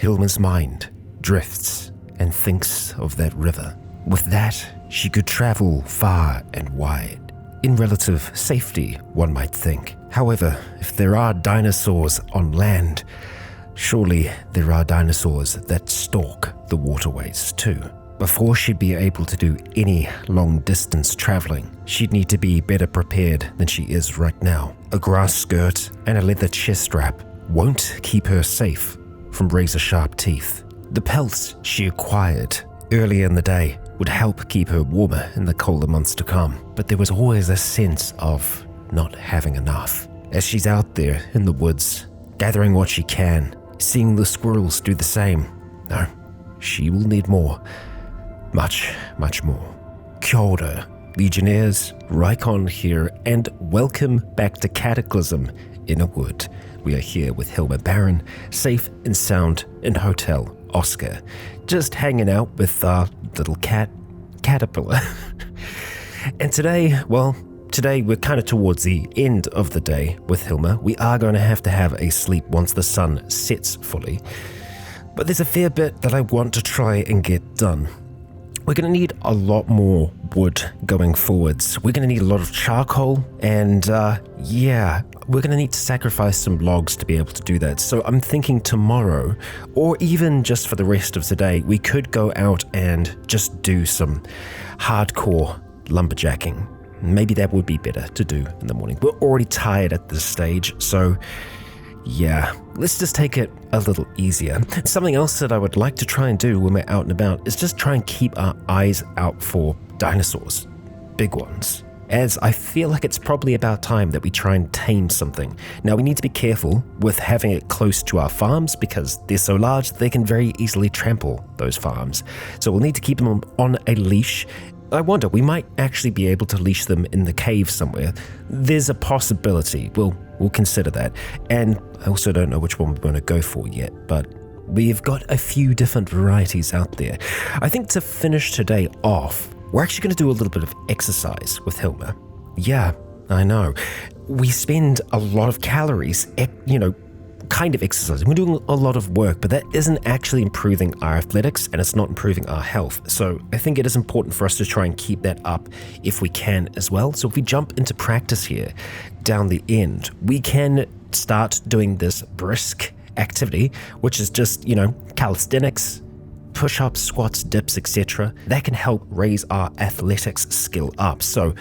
Hilma's mind drifts and thinks of that river. With that, she could travel far and wide, in relative safety, one might think. However, if there are dinosaurs on land, surely there are dinosaurs that stalk the waterways too. Before she'd be able to do any long-distance traveling, she'd need to be better prepared than she is right now. A grass skirt and a leather chest strap won't keep her safe from razor-sharp teeth. The pelts she acquired earlier in the day would help keep her warmer in the colder months to come, but there was always a sense of not having enough. As she's out there in the woods, gathering what she can, seeing the squirrels do the same, no, she will need more. Much, much more. Kia ora, Legionnaires, Rycon here, and welcome back to Cataclysm Innawood. We are here with Hilma Baron, safe and sound in Hotel Oscar, just hanging out with our little caterpillar. And today we're kind of towards the end of the day with Hilma. We are going to have a sleep once the sun sets fully, but there's a fair bit that I want to try and get done. We're going to need a lot more wood going forwards. We're going to need a lot of charcoal, and we're going to need to sacrifice some logs to be able to do that. So I'm thinking tomorrow, or even just for the rest of today, we could go out and just do some hardcore lumberjacking. Maybe that would be better to do in the morning. We're already tired at this stage, so yeah, let's just take it a little easier. Something else that I would like to try and do when we're out and about is just try and keep our eyes out for dinosaurs, big ones, as I feel like it's probably about time that we try and tame something. Now, we need to be careful with having it close to our farms because they're so large they can very easily trample those farms. So we'll need to keep them on a leash. I wonder, we might actually be able to leash them in the cave somewhere. There's a possibility. We'll consider that. And I also don't know which one we're going to go for yet, but we've got a few different varieties out there. I think to finish today off, we're actually going to do a little bit of exercise with Hilma. Yeah, I know. We spend a lot of calories, kind of exercising. We're doing a lot of work, but that isn't actually improving our athletics and it's not improving our health. So I think it is important for us to try and keep that up if we can as well. So if we jump into practice here down the end, we can start doing this brisk activity, which is just, calisthenics, push-ups, squats, dips, etc. That can help raise our athletics skill up. So,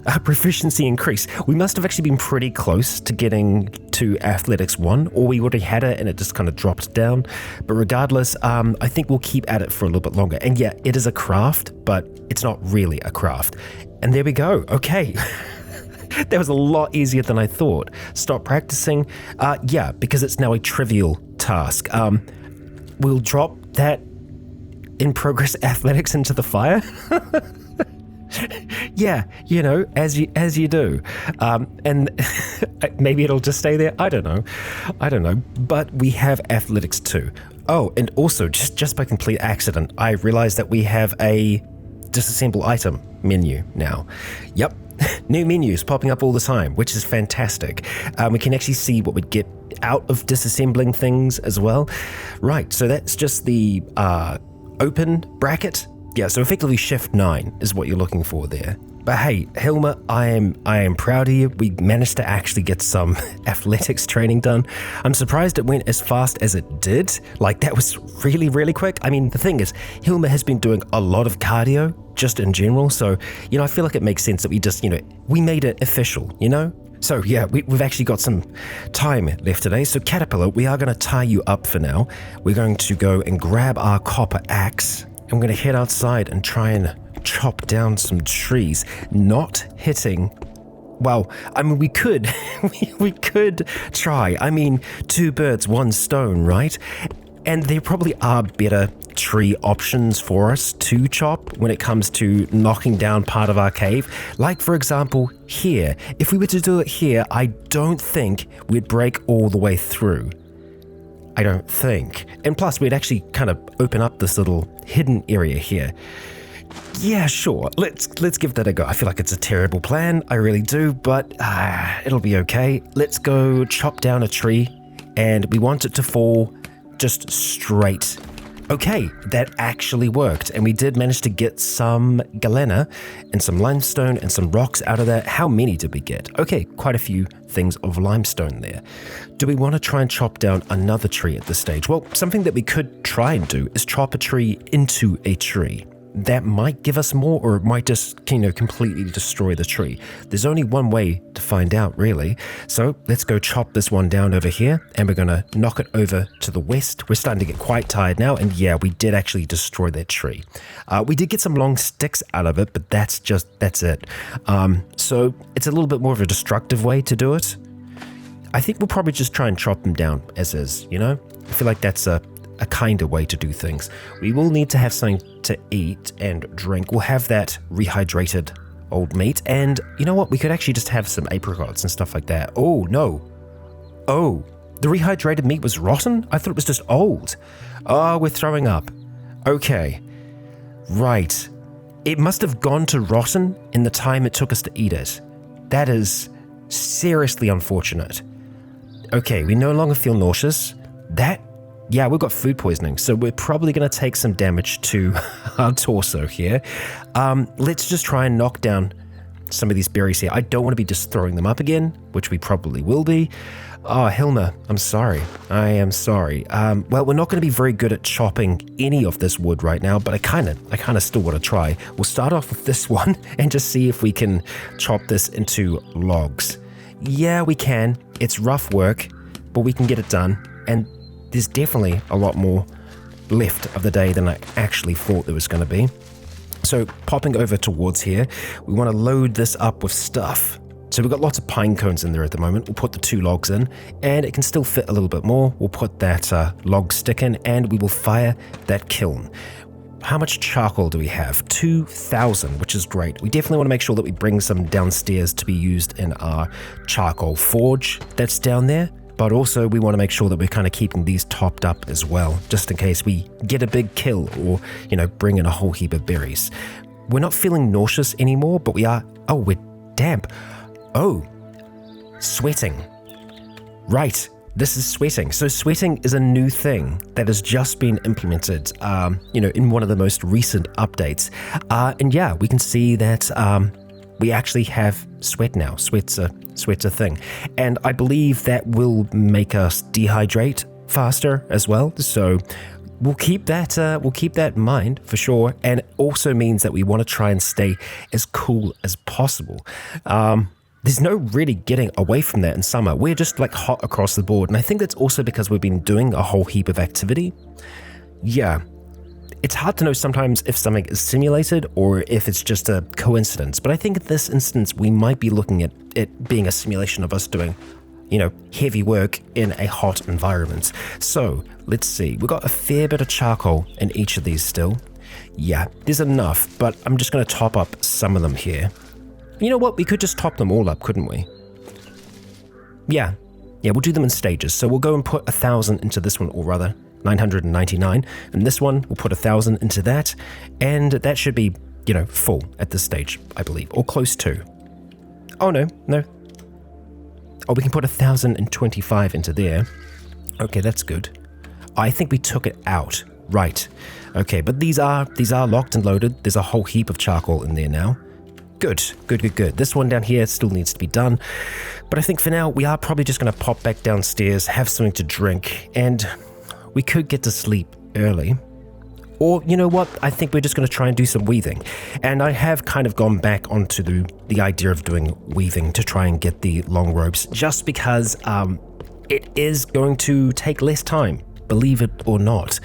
our proficiency increase. We must have actually been pretty close to getting to Athletics 1, or we already had it and it just kind of dropped down. But regardless, I think we'll keep at it for a little bit longer. And yeah, it is a craft, but it's not really a craft. And there we go. Okay. That was a lot easier than I thought. Stop practicing. Because it's now a trivial task. We'll drop that in progress athletics into the fire. Yeah, as you do. And maybe it'll just stay there. I don't know. But we have athletics too. Oh, and also, just by complete accident, I realized that we have a disassemble item menu now. Yep, new menus popping up all the time, which is fantastic. We can actually see what we'd get out of disassembling things as well. Right, so that's just the open bracket. Yeah, so effectively shift 9 is what you're looking for there. But hey, Hilma, I am proud of you. We managed to actually get some athletics training done. I'm surprised it went as fast as it did. Like, that was really, really quick. I mean, the thing is, Hilma has been doing a lot of cardio just in general. So, I feel like it makes sense that we just, we made it official, So yeah, we've actually got some time left today. So Caterpillar, we are going to tie you up for now. We're going to go and grab our copper axe. I'm going to head outside and try and chop down some trees, not hitting. Well, I mean, we could, we could try. I mean, 2 birds, 1 stone, right? And there probably are better tree options for us to chop when it comes to knocking down part of our cave. Like, for example, here. If we were to do it here, I don't think we'd break all the way through. I don't think. And plus, we'd actually kind of open up this little hidden area here. Yeah, sure. Let's give that a go. I feel like it's a terrible plan. I really do, but it'll be okay. Let's go chop down a tree, and we want it to fall just straight. Okay, that actually worked, and we did manage to get some galena and some limestone and some rocks out of that. How many did we get? Okay, quite a few things of limestone there. Do we want to try and chop down another tree at this stage? Well, something that we could try and do is chop a tree into a tree. That might give us more, or it might just, completely destroy the tree. There's only one way to find out, really. So let's go chop this one down over here, and we're going to knock it over to the west. We're starting to get quite tired now, and yeah, we did actually destroy that tree. We did get some long sticks out of it, but that's it. So it's a little bit more of a destructive way to do it. I think we'll probably just try and chop them down as is, I feel like that's a kinder way to do things. We will need to have something to eat and drink. We'll have that rehydrated old meat, and you know what? We could actually just have some apricots and stuff like that. Oh, no. Oh, the rehydrated meat was rotten? I thought it was just old. Oh, we're throwing up. Okay. Right. It must have gone to rotten in the time it took us to eat it. That is seriously unfortunate. Okay, we no longer feel nauseous. Yeah, we've got food poisoning, so we're probably going to take some damage to our torso here. Let's just try and knock down some of these berries here. I don't want to be just throwing them up again, which we probably will be. Oh, Hilma, I'm sorry. I am sorry. Well, we're not going to be very good at chopping any of this wood right now, but I kind of still want to try. We'll start off with this one and just see if we can chop this into logs. Yeah, we can. It's rough work, but we can get it done. And there's definitely a lot more left of the day than I actually thought there was going to be. So popping over towards here, we want to load this up with stuff. So we've got lots of pine cones in there at the moment. We'll put the 2 logs in, and it can still fit a little bit more. We'll put that log stick in, and we will fire that kiln. How much charcoal do we have? 2,000, which is great. We definitely want to make sure that we bring some downstairs to be used in our charcoal forge that's down there. But also we want to make sure that we're kind of keeping these topped up as well, just in case we get a big kill or, bring in a whole heap of berries. We're not feeling nauseous anymore, but we are... Oh, we're damp. Oh, sweating. Right, this is sweating. So sweating is a new thing that has just been implemented, in one of the most recent updates. And yeah, we can see that we actually have sweat now. Sweat's a thing. And I believe that will make us dehydrate faster as well. So we'll keep that in mind for sure. And it also means that we want to try and stay as cool as possible. There's no really getting away from that in summer. We're just like hot across the board. And I think that's also because we've been doing a whole heap of activity. Yeah. It's hard to know sometimes if something is simulated or if it's just a coincidence. But I think in this instance, we might be looking at it being a simulation of us doing, heavy work in a hot environment. So let's see. We've got a fair bit of charcoal in each of these still. Yeah, there's enough, but I'm just going to top up some of them here. You know what? We could just top them all up, couldn't we? Yeah, we'll do them in stages. So we'll go and put 1,000 into this one, or rather 999, and this one we'll put 1,000 into that, and that should be, full at this stage, I believe, or close to. Oh, no. Oh, we can put 1,025 into there. Okay, that's good. I think we took it out. Right. Okay, but these are locked and loaded. There's a whole heap of charcoal in there now. Good. This one down here still needs to be done. But I think for now, we are probably just going to pop back downstairs, have something to drink, and we could get to sleep early. Or, you know what? I think we're just going to try and do some weaving. And I have kind of gone back onto the idea of doing weaving to try and get the long ropes, just because it is going to take less time, believe it or not.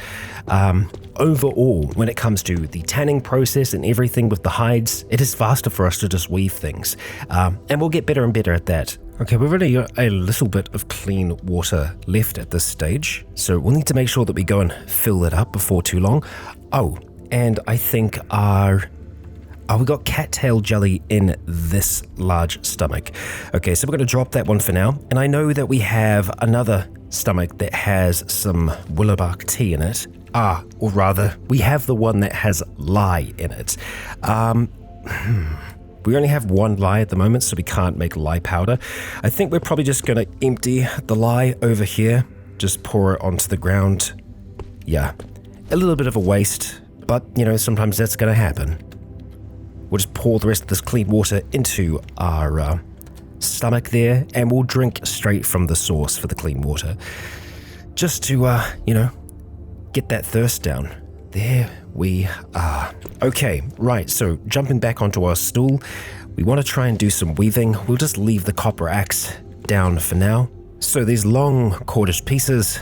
Overall, when it comes to the tanning process and everything with the hides, it is faster for us to just weave things. And we'll get better and better at that. Okay, we've only got a little bit of clean water left at this stage, so we'll need to make sure that we go and fill it up before too long. Oh, and I think we got cattail jelly in this large stomach. Okay, so we're going to drop that one for now. And I know that we have another stomach that has some willowbark tea in it. Or rather, we have the one that has lye in it. We only have one lye at the moment, so we can't make lye powder. I think we're probably just going to empty the lye over here, just pour it onto the ground, yeah, a little bit of a waste, but, you know, sometimes that's going to happen. We'll just pour the rest of this clean water into our stomach there, and we'll drink straight from the source for the clean water. Just to, you know, get that thirst down. There we are. Okay, right, so jumping back onto our stool, we want to try and do some weaving. We'll just leave the copper axe down for now. So these long cordage pieces,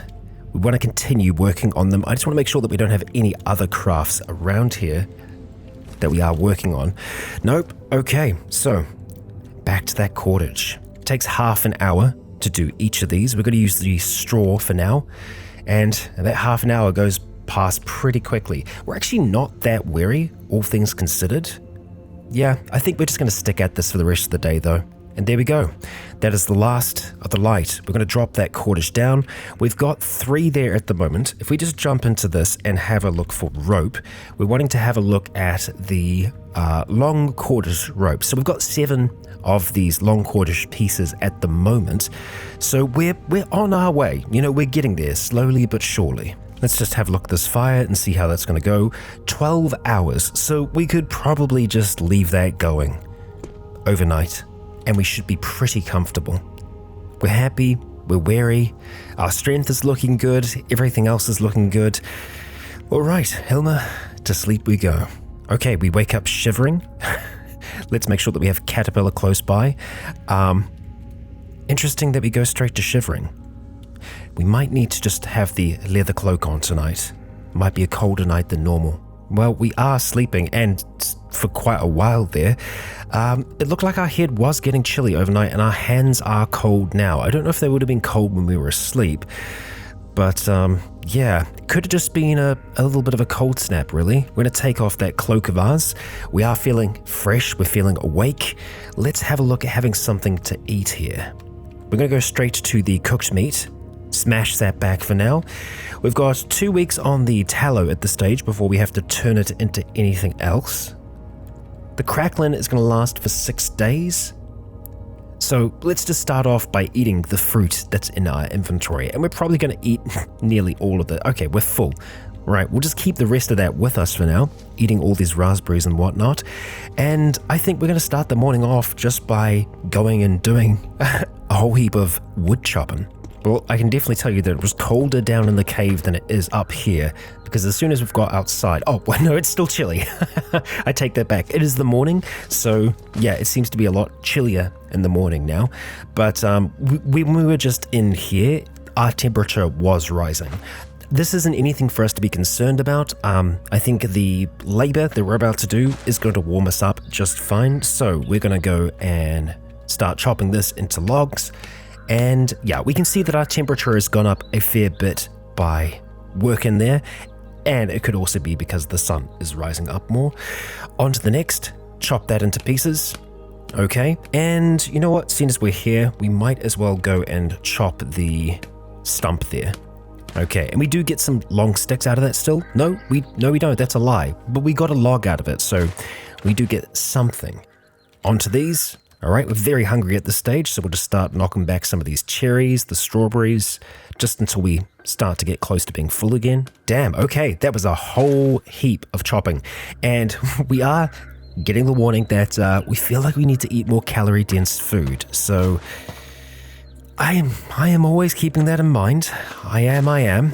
we want to continue working on them. I just want to make sure that we don't have any other crafts around here that we are working on. Nope. Okay, so back to that cordage. It takes half an hour to do each of these. We're going to use the straw for now, and that half an hour goes past pretty quickly. We're actually not that weary, all things considered. Yeah, I think we're just going to stick at this for the rest of the day though. And there we go. That is the last of the light. We're going to drop that cordage down. We've got 3 there at the moment. If we just jump into this and have a look for rope, we're wanting to have a look at the long cordage rope. So we've got 7 of these long cordage pieces at the moment. So we're on our way. You know, we're getting there slowly but surely. Let's just have a look at this fire and see how that's going to go. 12 hours. So we could probably just leave that going overnight, and we should be pretty comfortable. We're happy, we're wary, our strength is looking good, everything else is looking good. All right, Hilma, to sleep we go. Okay, we wake up shivering. Let's make sure that we have Caterpillar close by. Interesting that we go straight to shivering. We might need to just have the leather cloak on tonight. Might be a colder night than normal. Well, we are sleeping, and for quite a while there. It looked like our head was getting chilly overnight, and our hands are cold now. I don't know if they would have been cold when we were asleep, but yeah, could have just been a little bit of a cold snap, really. We're going to take off that cloak of ours. We are feeling fresh, we're feeling awake. Let's have a look at having something to eat here. We're going to go straight to the cooked meat. Smash that back for now. We've got 2 weeks on the tallow at this stage before we have to turn it into anything else. The cracklin is going to last for 6 days. So let's just start off by eating the fruit that's in our inventory, and we're probably going to eat nearly all of it. Okay, we're full. Right, we'll just keep the rest of that with us for now, eating all these raspberries and whatnot. And I think we're going to start the morning off just by going and doing a whole heap of wood chopping. Well, I can definitely tell you that it was colder down in the cave than it is up here, because as soon as we've got outside... Oh, well, no, it's still chilly. I take that back. It is the morning, so yeah, it seems to be a lot chillier in the morning now. But when we were just in here, our temperature was rising. This isn't anything for us to be concerned about. I think the labor that we're about to do is going to warm us up just fine, so we're going to go and start chopping this into logs. And yeah, we can see that our temperature has gone up a fair bit by work in there, and it could also be because the sun is rising up more. On to the next, chop that into pieces. Okay, and you know what, seeing as we're here, we might as well go and chop the stump there. Okay, and we do get some long sticks out of that still. No, we don't, that's a lie, but we got a log out of it, so we do get something. Onto these. All right, we're very hungry at this stage, so we'll just start knocking back some of these cherries, the strawberries, just until we start to get close to being full again. Damn, okay, that was a whole heap of chopping. And we are getting the warning that we feel like we need to eat more calorie-dense food. So I am always keeping that in mind. I am.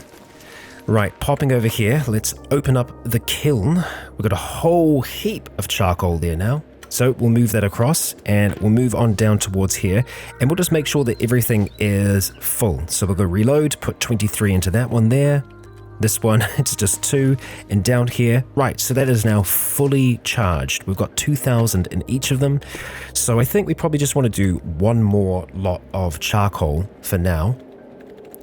Right, popping over here, let's open up the kiln. We've got a whole heap of charcoal there now. So we'll move that across, and we'll move on down towards here, and we'll just make sure that everything is full. So we'll go reload, put 23 into that one there. This one, it's just 2, and down here, right, so that is now fully charged. We've got 2,000 in each of them. So I think we probably just want to do one more lot of charcoal for now.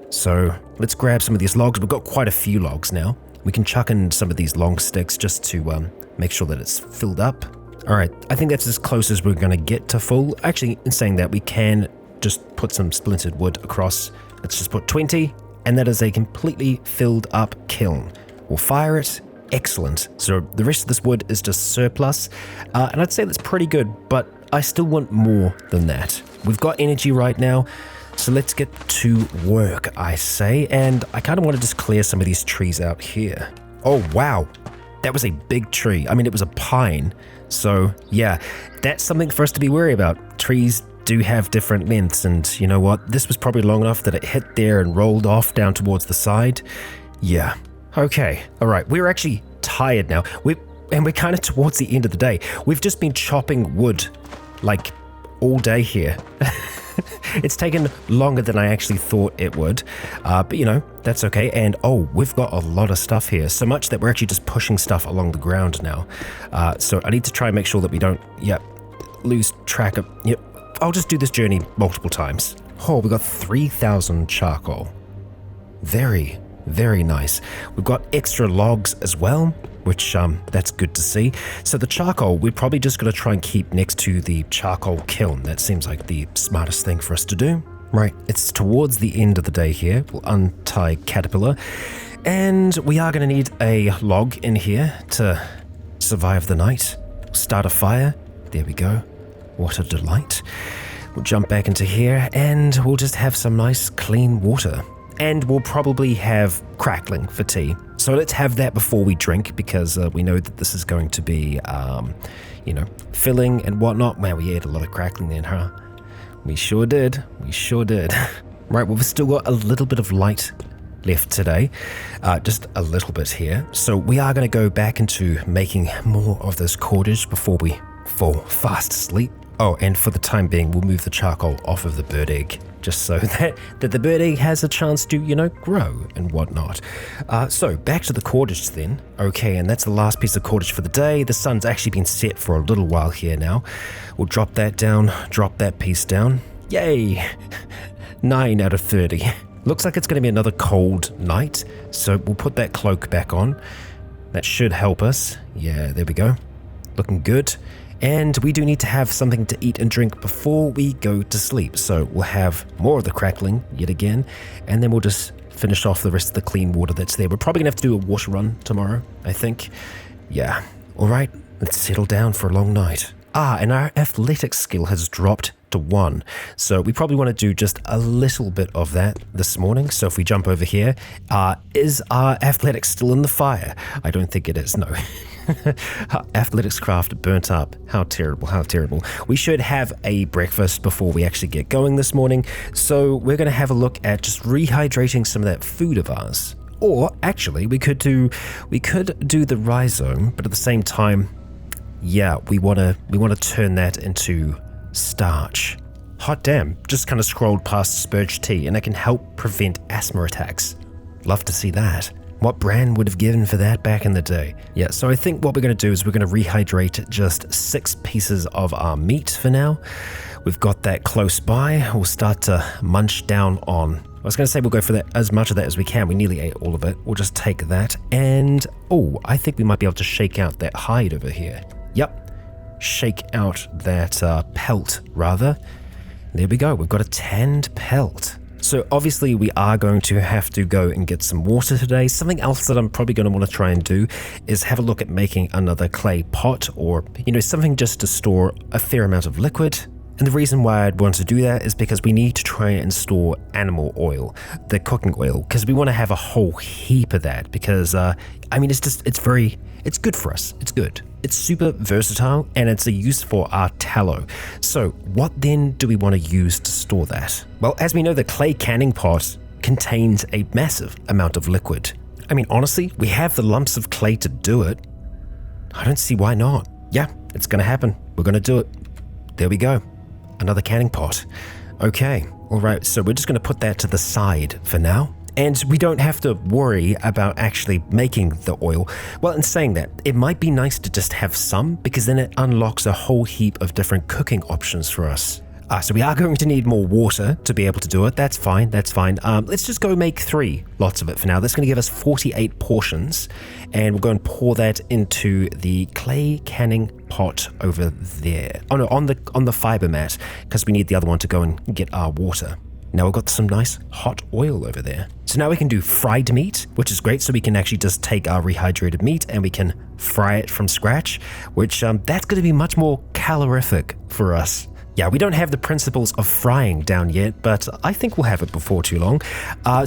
So let's grab some of these logs. We've got quite a few logs now. We can chuck in some of these long sticks just to make sure that it's filled up. All right, I think that's as close as we're going to get to full. Actually, in saying that, we can just put some splintered wood across. Let's just put 20, and that is a completely filled up kiln. We'll fire it. Excellent. So the rest of this wood is just surplus, and I'd say that's pretty good, but I still want more than that. We've got energy right now, So let's get to work, I say. And I kind of want to just clear some of these trees out here. Oh, wow. That was a big tree. I mean, it was a pine. So yeah, that's something for us to be wary about. Trees do have different lengths, and you know what? This was probably long enough that it hit there and rolled off down towards the side. Yeah. Okay. All right. We're actually tired now. We're kind of towards the end of the day. We've just been chopping wood like all day here. It's taken longer than I actually thought it would, but you know, that's okay. And oh, we've got a lot of stuff here, so much that we're actually just pushing stuff along the ground now. So I need to try and make sure that we don't, lose track of, I'll just do this journey multiple times. Oh, we got 3,000 charcoal. Very, very nice. We've got extra logs as well, which that's good to see. So the charcoal, we're probably just going to try and keep next to the charcoal kiln. That seems like the smartest thing for us to do. Right, it's towards the end of the day here. We'll untie Caterpillar, and we are going to need a log in here to survive the night. Start a fire. There we go. What a delight. We'll jump back into here, and we'll just have some nice clean water. And we'll probably have crackling for tea. So let's have that before we drink, because we know that this is going to be, filling and whatnot. Man, we ate a lot of crackling then, huh? We sure did. We sure did. Right, well, we've still got a little bit of light left today. Just a little bit here. So we are going to go back into making more of this cordage before we fall fast asleep. Oh, and for the time being, we'll move the charcoal off of the bird egg, just so that the bird egg has a chance to, grow and whatnot. So back to the cordage then. Okay, and that's the last piece of cordage for the day. The sun's actually been set for a little while here now. We'll drop that down, drop that piece down. Yay! 9 out of 30. Looks like it's going to be another cold night, so we'll put that cloak back on. That should help us. Yeah, there we go. Looking good. And we do need to have something to eat and drink before we go to sleep. So we'll have more of the crackling yet again, and then we'll just finish off the rest of the clean water that's there. We're probably going to have to do a water run tomorrow, I think. Yeah. All right, let's settle down for a long night. And our athletics skill has dropped to 1. So we probably want to do just a little bit of that this morning. So if we jump over here, is our athletics still in the fire? I don't think it is, no. Athletics craft burnt up. How terrible, how terrible. We should have a breakfast before we actually get going this morning. So we're going to have a look at just rehydrating some of that food of ours. Or actually, we could do the rhizome, but at the same time, we want to turn that into starch. Hot damn, just kind of scrolled past Spurge tea, and it can help prevent asthma attacks. Love to see that. What brand would have given for that back in the day? Yeah, so I think what we're going to do is we're going to rehydrate just 6 pieces of our meat for now. We've got that close by. We'll start to munch down on. I was going to say we'll go for that as much of that as we can. We nearly ate all of it. We'll just take that, and I think we might be able to shake out that hide over here. Yep, shake out that pelt rather. There we go. We've got a tanned pelt. So obviously we are going to have to go and get some water today. Something else that I'm probably going to want to try and do is have a look at making another clay pot, or, something just to store a fair amount of liquid. And the reason why I'd want to do that is because we need to try and store animal oil, the cooking oil, because we want to have a whole heap of that, because, it's good for us. It's good. It's super versatile, and it's a use for our tallow. So what then do we want to use to store that? Well, as we know, the clay canning pot contains a massive amount of liquid. I mean, honestly, we have the lumps of clay to do it. I don't see why not. Yeah, it's going to happen. We're going to do it. There we go. Another canning pot. Okay, all right, so we're just going to put that to the side for now. And we don't have to worry about actually making the oil. Well, in saying that, it might be nice to just have some, because then it unlocks a whole heap of different cooking options for us. So we are going to need more water to be able to do it. That's fine, that's fine. Let's just go make 3 lots of it for now. That's going to give us 48 portions. And we'll go and pour that into the clay canning pot over there. Oh no, on the fiber mat, because we need the other one to go and get our water. Now we've got some nice hot oil over there. So now we can do fried meat, which is great. So we can actually just take our rehydrated meat and we can fry it from scratch, which that's going to be much more calorific for us. Yeah, we don't have the principles of frying down yet, but I think we'll have it before too long.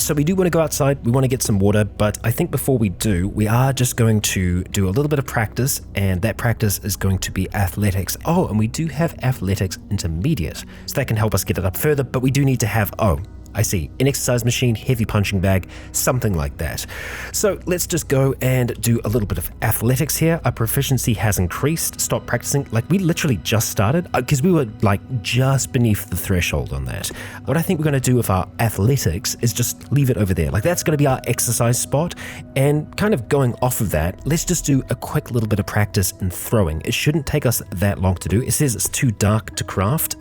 So we do want to go outside, we want to get some water, but I think before we do, we are just going to do a little bit of practice, and that practice is going to be athletics. Oh, and we do have athletics intermediate, so that can help us get it up further, but we do need to have, I see, an exercise machine, heavy punching bag, something like that. So let's just go and do a little bit of athletics here. Our proficiency has increased. Stop practicing. Like, we literally just started because we were like just beneath the threshold on that. What I think we're going to do with our athletics is just leave it over there. Like, that's going to be our exercise spot. And kind of going off of that, let's just do a quick little bit of practice in throwing. It shouldn't take us that long to do. It says it's too dark to craft.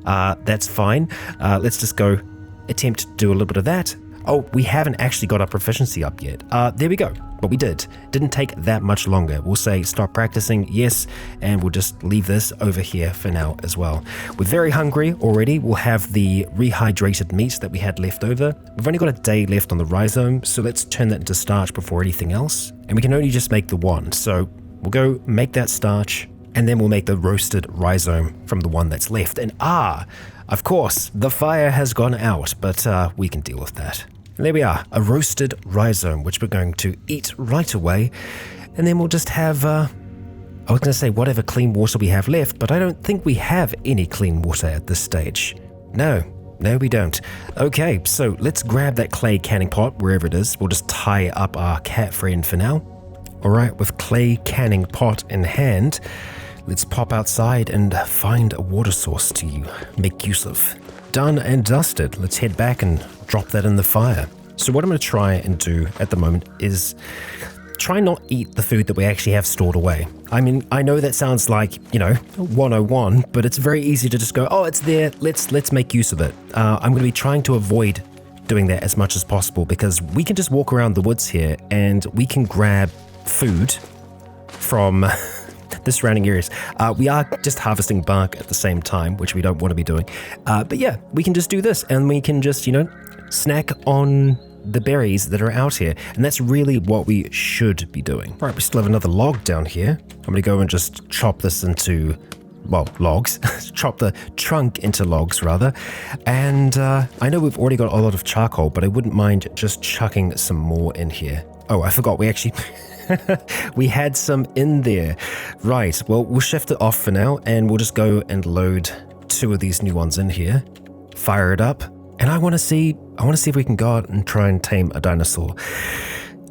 That's fine. Let's just go attempt to do a little bit of that. Oh, we haven't actually got our proficiency up yet. There we go. But we did. Didn't take that much longer. We'll say stop practicing, yes, and we'll just leave this over here for now as well. We're very hungry already. We'll have the rehydrated meat that we had left over. We've only got a day left on the rhizome, so let's turn that into starch before anything else. And we can only just make the one, so we'll go make that starch, and then we'll make the roasted rhizome from the one that's left. And of course, the fire has gone out, but we can deal with that. And there we are, a roasted rhizome, which we're going to eat right away. And then we'll just have, I was going to say whatever clean water we have left, but I don't think we have any clean water at this stage. No, we don't. Okay, so let's grab that clay canning pot, wherever it is. We'll just tie up our cat friend for now. All right, with clay canning pot in hand, let's pop outside and find a water source to make use of. Done and dusted. Let's head back and drop that in the fire. So what I'm going to try and do at the moment is try not eat the food that we actually have stored away. I mean, I know that sounds like, 101, but it's very easy to just go, oh, it's there, let's make use of it. I'm going to be trying to avoid doing that as much as possible because we can just walk around the woods here and we can grab food from the surrounding areas. We are just harvesting bark at the same time, which we don't want to be doing. But yeah, we can just do this and we can just, snack on the berries that are out here. And that's really what we should be doing. All right, we still have another log down here. I'm going to go and just chop this into, logs. Chop the trunk into logs, rather. And I know we've already got a lot of charcoal, but I wouldn't mind just chucking some more in here. Oh, I forgot, we actually... we had some in there. Right, well, we'll shift it off for now, and we'll just go and load 2 of these new ones in here. Fire it up, and I want to see if we can go out and try and tame a dinosaur.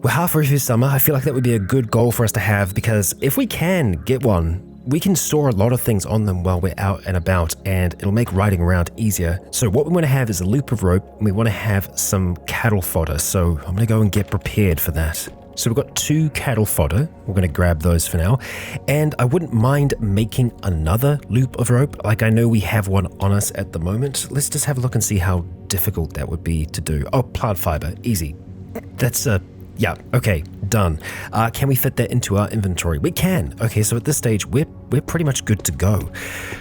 We're halfway through summer. I feel like that would be a good goal for us to have, because if we can get one, we can store a lot of things on them while we're out and about, and it'll make riding around easier. So what we want to have is a loop of rope, and we want to have some cattle fodder, so I'm going to go and get prepared for that. So we've got 2 cattle fodder. We're going to grab those for now. And I wouldn't mind making another loop of rope. Like, I know we have one on us at the moment. Let's just have a look and see how difficult that would be to do. Oh, plant fiber, easy. That's yeah, okay, done. Can we fit that into our inventory? We can. Okay, so at this stage, we're pretty much good to go.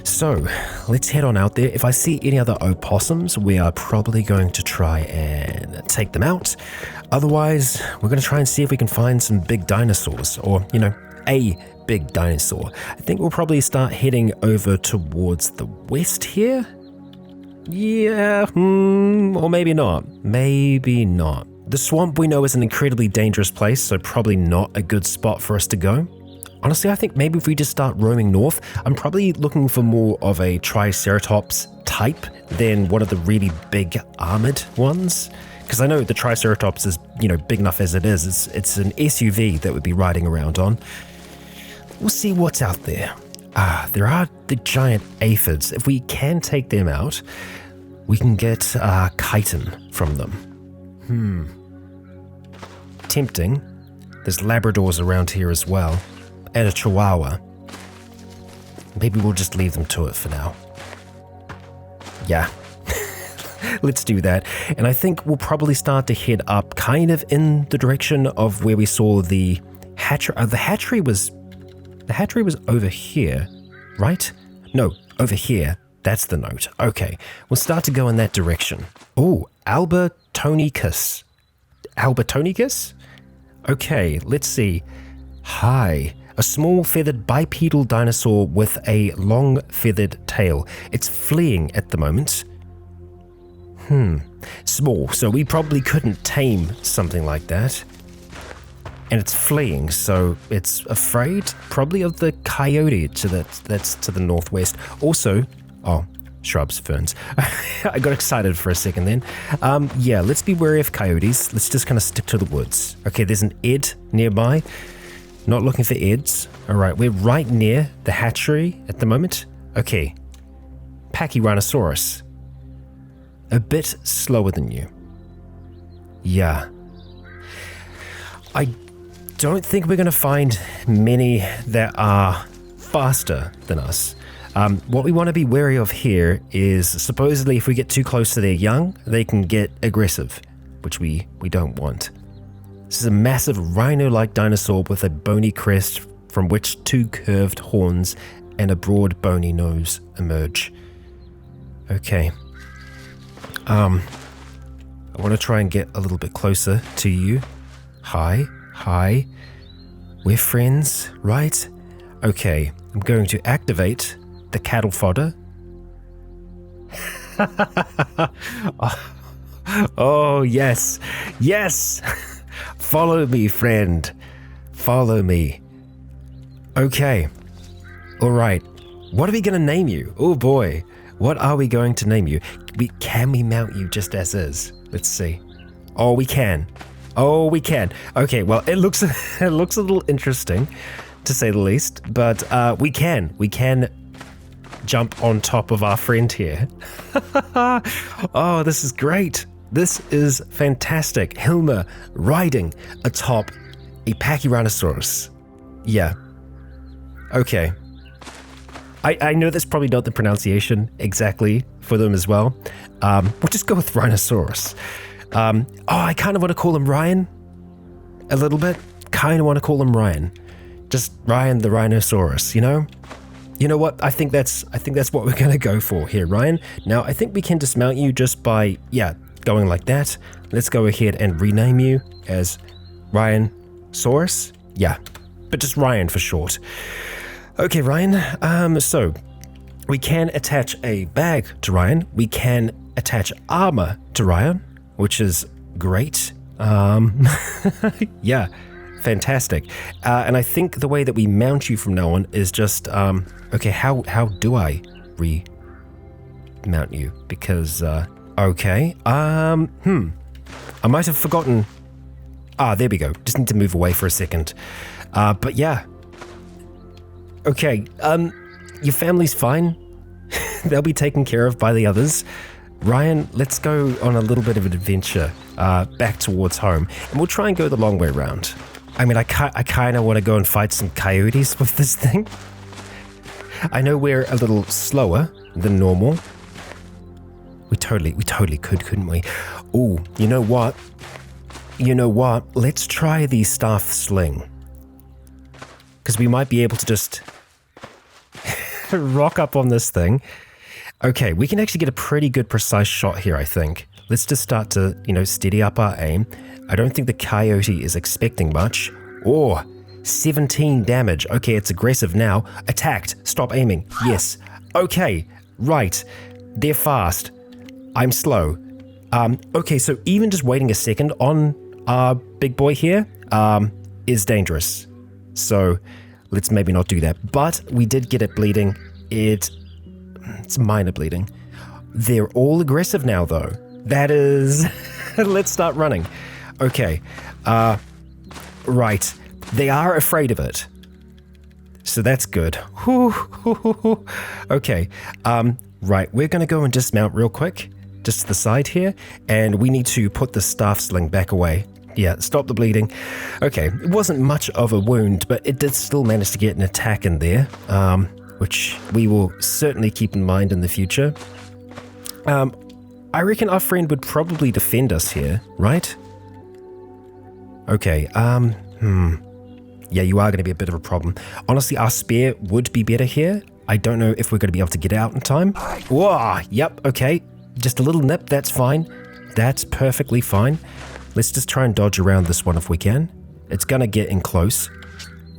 So let's head on out there. If I see any other opossums, we are probably going to try and take them out. Otherwise, we're going to try and see if we can find some big dinosaurs, or, a big dinosaur. I think we'll probably start heading over towards the west here. Yeah, or maybe not. Maybe not. The swamp we know is an incredibly dangerous place, so probably not a good spot for us to go. Honestly, I think maybe if we just start roaming north, I'm probably looking for more of a Triceratops type than one of the really big armored ones. Because I know the Triceratops is, big enough as it is. It's an SUV that we'd be riding around on. We'll see what's out there. There are the giant aphids. If we can take them out, we can get chitin from them. Tempting. There's Labradors around here as well. And a Chihuahua. Maybe we'll just leave them to it for now. Yeah. Let's do that. And I think we'll probably start to head up kind of in the direction of where we saw the hatchery. The hatchery was over here, right? No, over here. That's the note. Okay, we'll start to go in that direction. Oh, Albertonicus. Albertonicus? Okay, let's see. Hi. A small feathered bipedal dinosaur with a long feathered tail. It's fleeing at the moment. Small, so we probably couldn't tame something like that. And it's fleeing, so it's afraid probably of the coyote that's to the northwest. Also, shrubs, ferns. I got excited for a second then. Yeah, let's be wary of coyotes. Let's just kind of stick to the woods. Okay, there's an ed nearby. Not looking for eds. All right, we're right near the hatchery at the moment. Okay, Pachyrhinosaurus. A bit slower than you. Yeah. I don't think we're going to find many that are faster than us. What we want to be wary of here is supposedly if we get too close to their young, they can get aggressive, which we don't want. This is a massive rhino-like dinosaur with a bony crest from which 2 curved horns and a broad bony nose emerge. Okay. I want to try and get a little bit closer to you. Hi. We're friends, right? Okay, I'm going to activate the cattle fodder. Oh, yes. Follow me, friend. Follow me. Okay. All right. What are we going to name you? Oh, boy. What are we going to name you? Can we mount you just as is? Let's see. Oh, we can. Okay, well, it looks a little interesting, to say the least, but we can jump on top of our friend here. Oh, this is great. This is fantastic. Hilma riding atop a Pachyrhinosaurus. Yeah. Okay. I know that's probably not the pronunciation exactly for them as well. We'll just go with Rhinosaurus. I kind of want to call him Ryan. A little bit. Kind of want to call him Ryan. Just Ryan the Rhinosaurus, you know? You know what? I think that's what we're going to go for here, Ryan. Now, I think we can dismount you just by, going like that. Let's go ahead and rename you as Ryan-saurus. Yeah, but just Ryan for short. Okay, Ryan. So we can attach a bag to Ryan. We can attach armor to Ryan, which is great. Yeah, fantastic. And I think the way that we mount you from now on is just, okay, how do I remount you? Because, okay, I might have forgotten. There we go. Just need to move away for a second. But yeah. Okay, your family's fine. They'll be taken care of by the others. Ryan, let's go on a little bit of an adventure back towards home, and we'll try and go the long way around. I mean, I kind of want to go and fight some coyotes with this thing. I know we're a little slower than normal. We totally could, couldn't we? Ooh, you know what? Let's try the staff sling. Because we might be able to just rock up on this thing. Okay, we can actually get a pretty good precise shot here, I think. Let's just start to, steady up our aim. I don't think the coyote is expecting much. 17 damage. Okay, it's aggressive now. Attacked. Stop aiming. Yes. Okay, right. They're fast. I'm slow. Okay, so even just waiting a second on our big boy here is dangerous. So let's maybe not do that. But we did get it bleeding. It's minor bleeding. They're all aggressive now, though. That is... Let's start running. Okay. Right. They are afraid of it. So that's good. Okay. Right. We're going to go and dismount real quick. Just to the side here. And we need to put the staff sling back away. Yeah, stop the bleeding. Okay, it wasn't much of a wound, but it did still manage to get an attack in there, which we will certainly keep in mind in the future. I reckon our friend would probably defend us here, right? Okay, yeah, you are going to be a bit of a problem. Honestly, our spear would be better here. I don't know if we're going to be able to get out in time. Whoa, yep, okay. Just a little nip, that's fine. That's perfectly fine. Let's just try and dodge around this one if we can. It's going to get in close.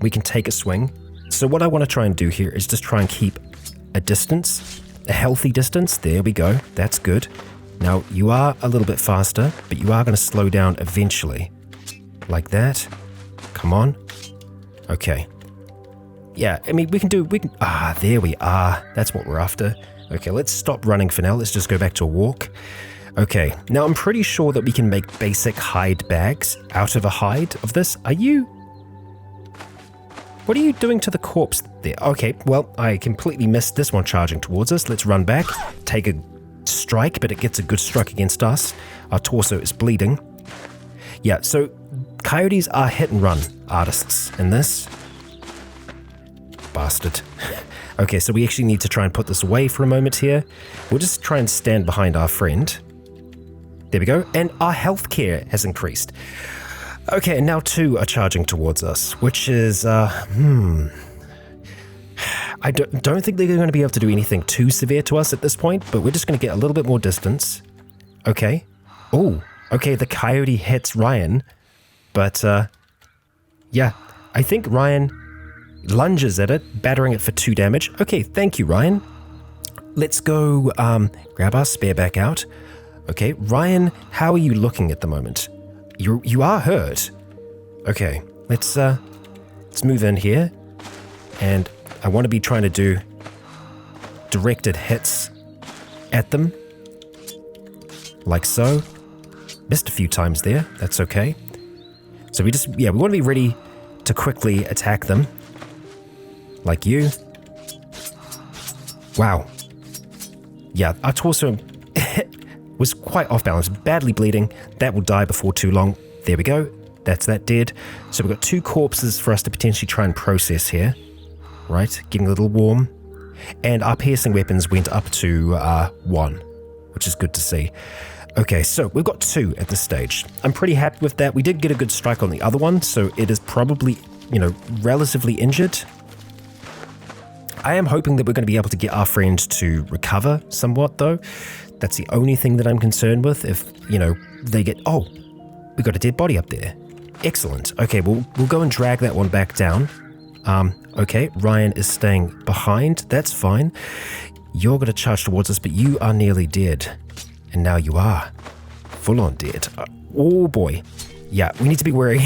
we can take a swing. So what I want to try and do here is just try and keep a distance, a healthy distance. There we go. That's good. Now, you are a little bit faster, but you are going to slow down eventually. Like that. Come on. Okay. Yeah, I mean, we can... there we are. That's what we're after. Okay, let's stop running for now. Let's just go back to a walk. Okay, now I'm pretty sure that we can make basic hide bags out of a hide of this. What are you doing to the corpse there? Okay, well, I completely missed this one charging towards us. Let's run back, take a strike, but it gets a good strike against us. Our torso is bleeding. Yeah, so coyotes are hit and run artists in this. Bastard. Okay, so we actually need to try and put this away for a moment here. We'll just try and stand behind our friend. There we go. And our healthcare has increased. Okay, and now 2 are charging towards us, which is, I don't think they're going to be able to do anything too severe to us at this point, but we're just going to get a little bit more distance. Okay. Oh, okay, the coyote hits Ryan, but, yeah, I think Ryan lunges at it, battering it for 2 damage. Okay, thank you, Ryan. Let's go, grab our spear back out. Okay, Ryan, how are you looking at the moment? You are hurt. Okay, let's move in here. And I want to be trying to do directed hits at them. Like so. Missed a few times there. That's okay. So we want to be ready to quickly attack them. Like you. Wow. Yeah, our torso was quite off balance, badly bleeding. That will die before too long. There we go. That's that dead. So we've got 2 corpses for us to potentially try and process here. Right, getting a little warm. And our piercing weapons went up to 1, which is good to see. Okay, so we've got 2 at this stage. I'm pretty happy with that. We did get a good strike on the other one, so it is probably, relatively injured. I am hoping that we're going to be able to get our friend to recover somewhat, though. That's the only thing that I'm concerned with. If, they get... Oh, we got a dead body up there. Excellent. Okay, we'll go and drag that one back down. Okay, Ryan is staying behind. That's fine. You're going to charge towards us, but you are nearly dead. And now you are full on dead. Oh, boy. Yeah, we need to be wary.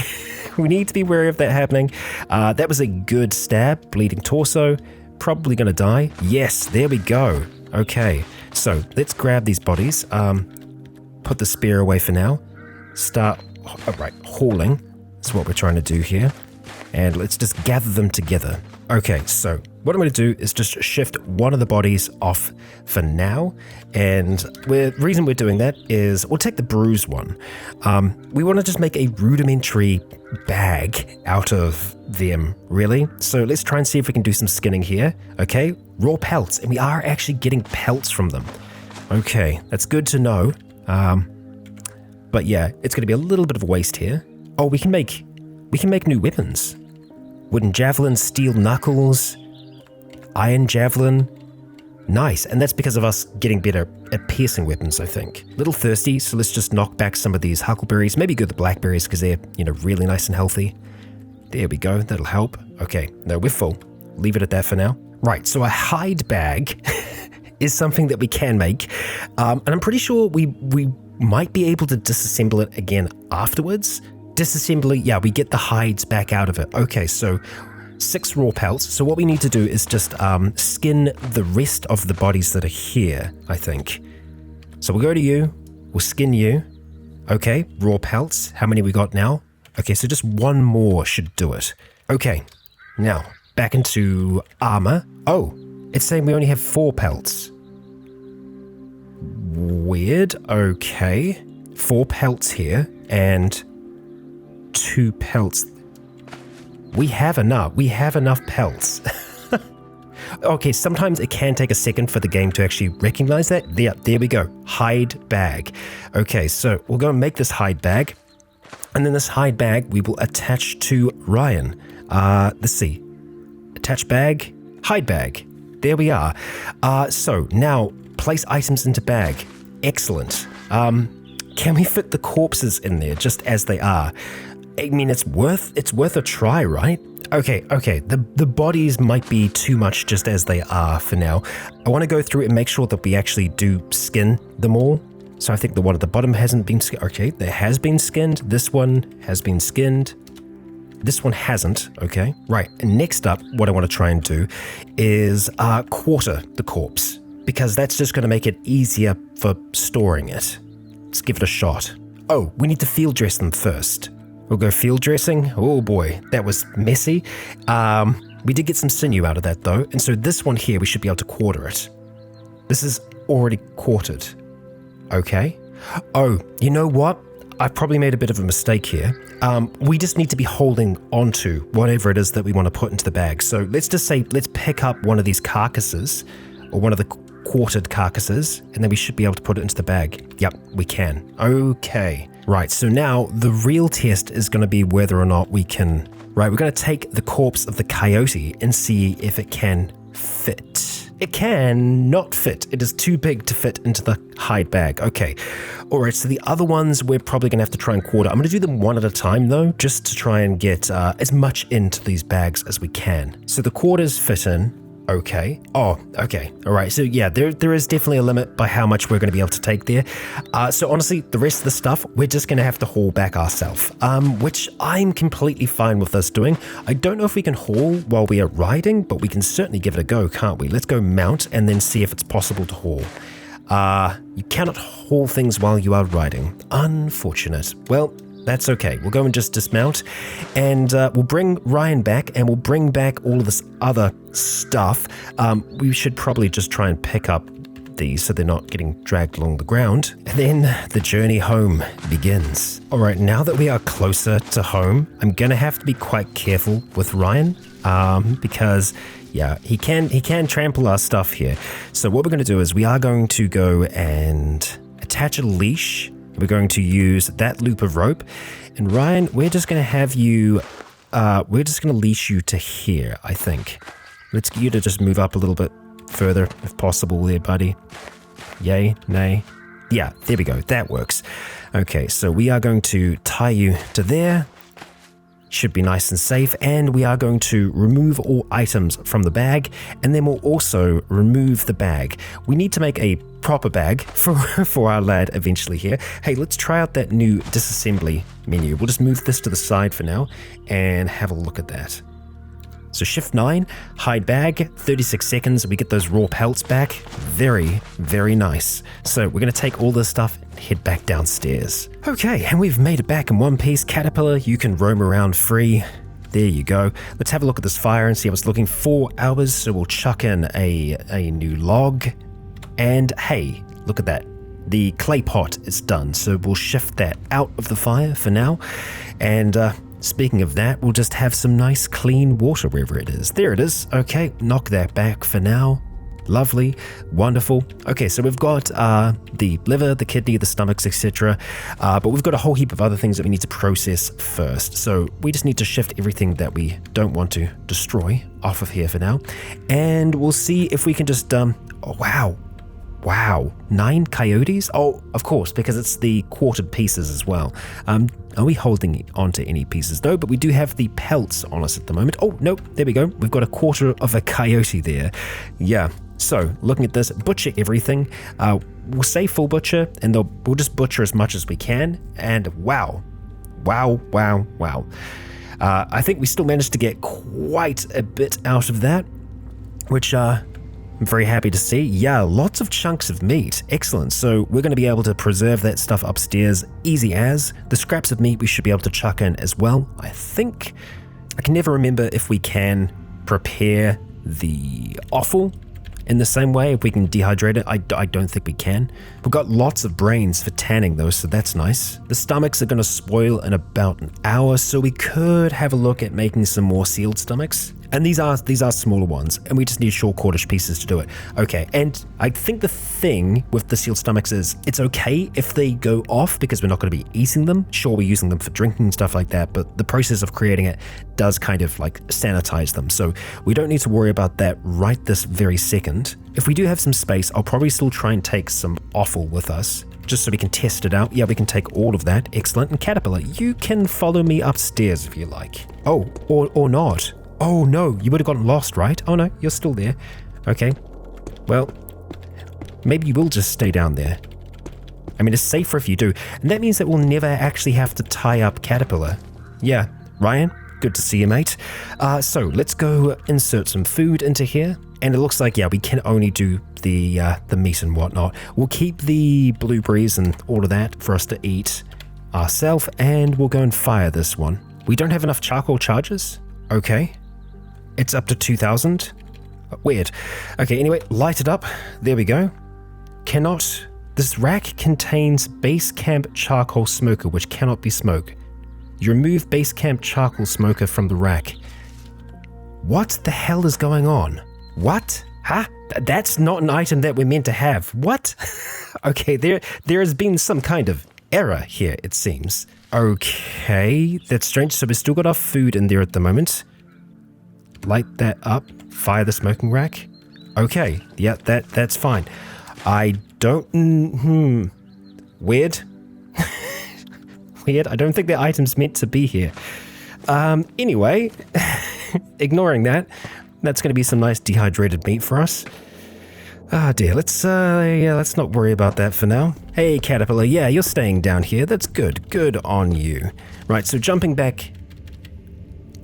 We need to be wary of that happening. That was a good stab. Bleeding torso. Probably going to die. Yes, there we go. Okay, so let's grab these bodies. Put the spear away for now. Start, hauling. That's what we're trying to do here. And let's just gather them together. Okay, so what I'm going to do is just shift one of the bodies off for now. And the reason we're doing that is we'll take the bruised one. We want to just make a rudimentary bag out of them, really. So let's try and see if we can do some skinning here. Okay, raw pelts. And we are actually getting pelts from them. Okay, that's good to know. But yeah, it's going to be a little bit of a waste here. Oh, we can make new weapons. Wooden javelin, steel knuckles, iron javelin. Nice, and that's because of us getting better at piercing weapons, I think. Little thirsty, so let's just knock back some of these huckleberries. Maybe go the blackberries because they're, really nice and healthy. There we go, that'll help. Okay, no, we're full. Leave it at that for now. Right, so a hide bag is something that we can make. And I'm pretty sure we might be able to disassemble it again afterwards. Disassembly, yeah, we get the hides back out of it. Okay, so 6 raw pelts. So what we need to do is just skin the rest of the bodies that are here, I think. So we'll go to you. We'll skin you. Okay, raw pelts. How many we got now? Okay, so just 1 more should do it. Okay, now back into armor. Oh, it's saying we only have 4 pelts. Weird. Okay, 4 pelts here and 2 pelts. We have enough. We have enough pelts. Okay, sometimes it can take a second for the game to actually recognize that. There we go. Hide bag. Okay, so we'll go and make this hide bag. And then this hide bag we will attach to Ryan. Let's see. Attach bag. Hide bag. There we are. So now place items into bag. Excellent. Can we fit the corpses in there just as they are? I mean, it's worth a try, right? Okay, the bodies might be too much just as they are for now. I want to go through and make sure that we actually do skin them all. So I think the one at the bottom hasn't been skinned. Okay, there has been skinned. This one has been skinned. This one hasn't, okay? Right, and next up, what I want to try and do is quarter the corpse, because that's just going to make it easier for storing it. Let's give it a shot. Oh, we need to field dress them first. We'll go field dressing. Oh boy, that was messy. We did get some sinew out of that though, and so this one here, we should be able to quarter it. This is already quartered. Okay. Oh, you know what? I've probably made a bit of a mistake here. We just need to be holding onto whatever it is that we want to put into the bag. So let's just say, let's pick up one of these carcasses, or one of the quartered carcasses, and then we should be able to put it into the bag. Yep, we can. Okay. Right, so now the real test is going to be whether or not we can... Right, we're going to take the corpse of the coyote and see if it can fit. It can not fit. It is too big to fit into the hide bag. Okay. All right, so the other ones we're probably going to have to try and quarter. I'm going to do them one at a time, though, just to try and get as much into these bags as we can. So the quarters fit in. Okay. Oh, okay. All right. So yeah, there is definitely a limit by how much we're going to be able to take there. So honestly, the rest of the stuff, we're just going to have to haul back ourselves, which I'm completely fine with us doing. I don't know if we can haul while we are riding, but we can certainly give it a go, can't we? Let's go mount and then see if it's possible to haul. You cannot haul things while you are riding. Unfortunate. Well, that's okay. We'll go and just dismount, and we'll bring Ryan back, and we'll bring back all of this other stuff. We should probably just try and pick up these so they're not getting dragged along the ground. And then the journey home begins. All right, now that we are closer to home, I'm going to have to be quite careful with Ryan, because yeah, he can trample our stuff here. So what we're going to do is we are going to go and attach a leash. We're going to use that loop of rope. And Ryan, we're just going to have you, we're just going to leash you to here, I think. Let's get you to just move up a little bit further, if possible there, buddy. Yay, nay. Yeah, there we go. That works. Okay, so we are going to tie you to there. Should be nice and safe, and we are going to remove all items from the bag, and then we'll also remove the bag. We need to make a proper bag for our lad eventually here. Hey, let's try out that new disassembly menu. We'll just move this to the side for now and have a look at that. So shift 9, hide bag, 36 seconds, we get those raw pelts back. Very, very nice. So we're going to take all this stuff and head back downstairs. Okay, and we've made it back in one piece. Caterpillar, you can roam around free. There you go. Let's have a look at this fire and see how it's looking. 4 hours, so we'll chuck in a new log. And hey, look at that. The clay pot is done, so we'll shift that out of the fire for now. And speaking of that, we'll just have some nice clean water wherever it is. There it is. Okay, knock that back for now. Lovely, wonderful. Okay, so we've got the liver, the kidney, the stomachs, etc. But we've got a whole heap of other things that we need to process first. So we just need to shift everything that we don't want to destroy off of here for now. And we'll see if we can just, oh, wow, 9 coyotes? Oh, of course, because it's the quartered pieces as well. Are we holding onto any pieces though? But we do have the pelts on us at the moment. Oh, nope, there we go. We've got a quarter of a coyote there. Yeah, so looking at this, butcher everything. We'll say full butcher, and we'll just butcher as much as we can. And wow. I think we still managed to get quite a bit out of that, which I'm very happy to see. Yeah, lots of chunks of meat. Excellent. So we're going to be able to preserve that stuff upstairs easy as. The scraps of meat we should be able to chuck in as well, I think. I can never remember if we can prepare the offal in the same way, if we can dehydrate it. I don't think we can. We've got lots of brains for tanning though, so that's nice. The stomachs are going to spoil in about an hour, so we could have a look at making some more sealed stomachs. And these are smaller ones, and we just need short quartish pieces to do it. Okay, and I think the thing with the sealed stomachs is it's okay if they go off because we're not going to be eating them. Sure, we're using them for drinking and stuff like that, but the process of creating it does kind of like sanitize them. So we don't need to worry about that right this very second. If we do have some space, I'll probably still try and take some offal with us just so we can test it out. Yeah, we can take all of that. Excellent. And Caterpillar, you can follow me upstairs if you like. Oh, or not. Oh no, you would have gotten lost, right? Oh no, you're still there. Okay. Well, maybe you will just stay down there. I mean, it's safer if you do. And that means that we'll never actually have to tie up Caterpillar. Yeah, Ryan, good to see you, mate. So let's go insert some food into here. And it looks like, yeah, we can only do the meat and whatnot. We'll keep the blueberries and all of that for us to eat ourselves, and we'll go and fire this one. We don't have enough charcoal charges? Okay. It's up to 2,000. Weird. Okay, anyway, light it up. There we go. Cannot... This rack contains base camp charcoal smoker, which cannot be smoked. You remove base camp charcoal smoker from the rack. What the hell is going on? What? Huh? That's not an item that we're meant to have. What? Okay, there has been some kind of error here, it seems. Okay, that's strange. So we've still got our food in there at the moment. Light that up. Fire the smoking rack. Okay, yeah, that's fine. I don't... Weird. Weird. I don't think the item's meant to be here. Anyway, ignoring that, that's going to be some nice dehydrated meat for us. Ah dear, let's not worry about that for now. Hey Caterpillar, yeah, you're staying down here. That's good. Good on you. Right, so jumping back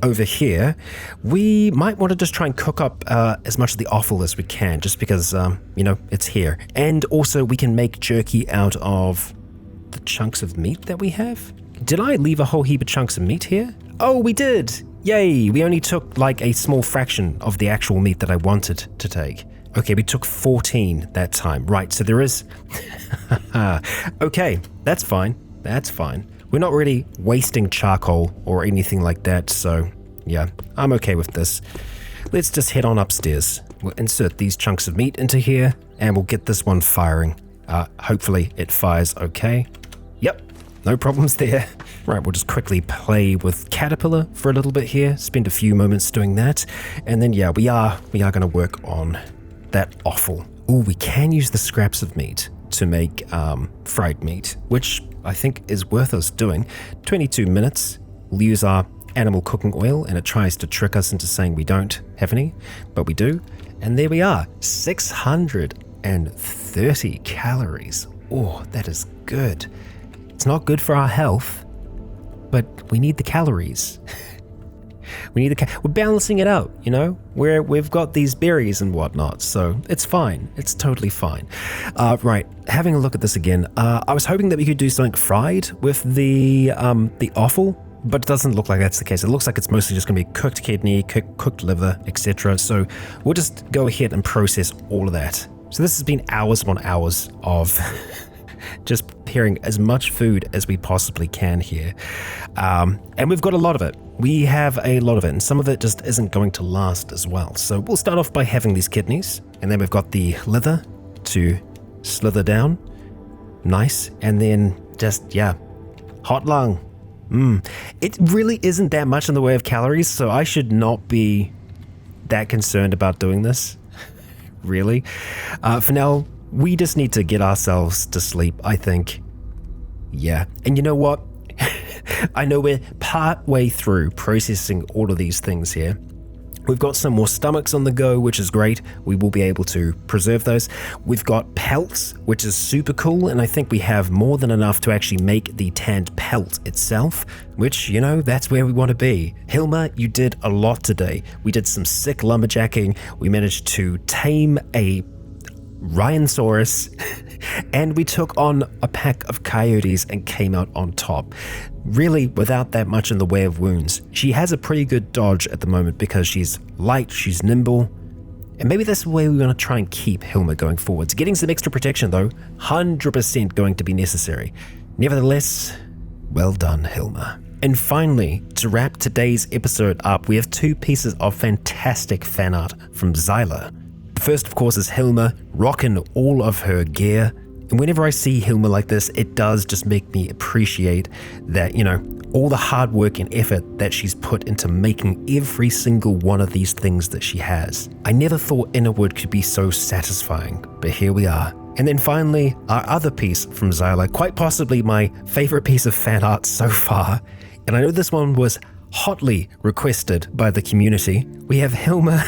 over here, we might want to just try and cook up as much of the offal as we can, just because, you know, it's here. And also we can make jerky out of the chunks of meat that we have. Did I leave a whole heap of chunks of meat here? Oh, we did! Yay! We only took like a small fraction of the actual meat that I wanted to take. Okay, we took 14 that time. Right, so there is... Okay, that's fine. That's fine. We're not really wasting charcoal or anything like that, so yeah, I'm okay with this. Let's just head on upstairs. We'll insert these chunks of meat into here, and we'll get this one firing. Hopefully it fires okay. Yep, no problems there. Right, we'll just quickly play with Caterpillar for a little bit here, spend a few moments doing that, and then yeah, we are going to work on that offal. Oh, we can use the scraps of meat to make fried meat, which I think is worth us doing. 22 minutes, we'll use our animal cooking oil, and it tries to trick us into saying we don't have any, but we do. And there we are, 630 calories. Oh, that is good. It's not good for our health, but we need the calories. We're balancing it out, you know? We've got these berries and whatnot, so it's fine. It's totally fine. Right, having a look at this again. I was hoping that we could do something fried with the offal, but it doesn't look like that's the case. It looks like it's mostly just going to be cooked kidney, cooked liver, etc. So we'll just go ahead and process all of that. So this has been hours upon hours of just preparing as much food as we possibly can here. And we've got a lot of it. We have a lot of it, and some of it just isn't going to last as well. So we'll start off by having these kidneys, and then we've got the liver to slither down. Nice. And then just, yeah, hot lung. It really isn't that much in the way of calories, so I should not be that concerned about doing this. Really. For now, we just need to get ourselves to sleep, I think. Yeah. And you know what? I know we're part way through processing all of these things here. We've got some more stomachs on the go, which is great. We will be able to preserve those. We've got pelts, which is super cool, and I think we have more than enough to actually make the tanned pelt itself, which, you know, that's where we want to be. Hilma, you did a lot today. We did some sick lumberjacking. We managed to tame a Rhinosaurus, and we took on a pack of coyotes and came out on top. Really, without that much in the way of wounds. She has a pretty good dodge at the moment because she's light, she's nimble, and maybe that's the way we're going to try and keep Hilma going forwards. Getting some extra protection though, 100% going to be necessary. Nevertheless, well done, Hilma. And finally, to wrap today's episode up, we have two pieces of fantastic fan art from Zyla. The first, of course, is Hilma rocking all of her gear. And whenever I see Hilma like this, it does just make me appreciate that, you know, all the hard work and effort that she's put into making every single one of these things that she has. I never thought Innawood could be so satisfying, but here we are. And then finally, our other piece from Zyla, quite possibly my favorite piece of fan art so far. And I know this one was hotly requested by the community. We have Hilma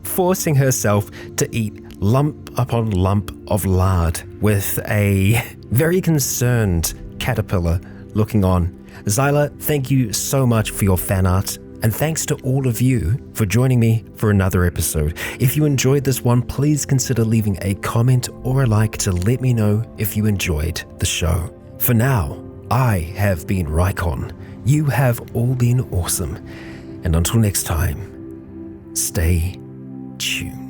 forcing herself to eat lump upon lump of lard with a very concerned caterpillar looking on. Zyla, thank you so much for your fan art, and thanks to all of you for joining me for another episode. If you enjoyed this one, please consider leaving a comment or a like to let me know if you enjoyed the show. For now, I have been Rycon. You have all been awesome. And until next time, stay tuned.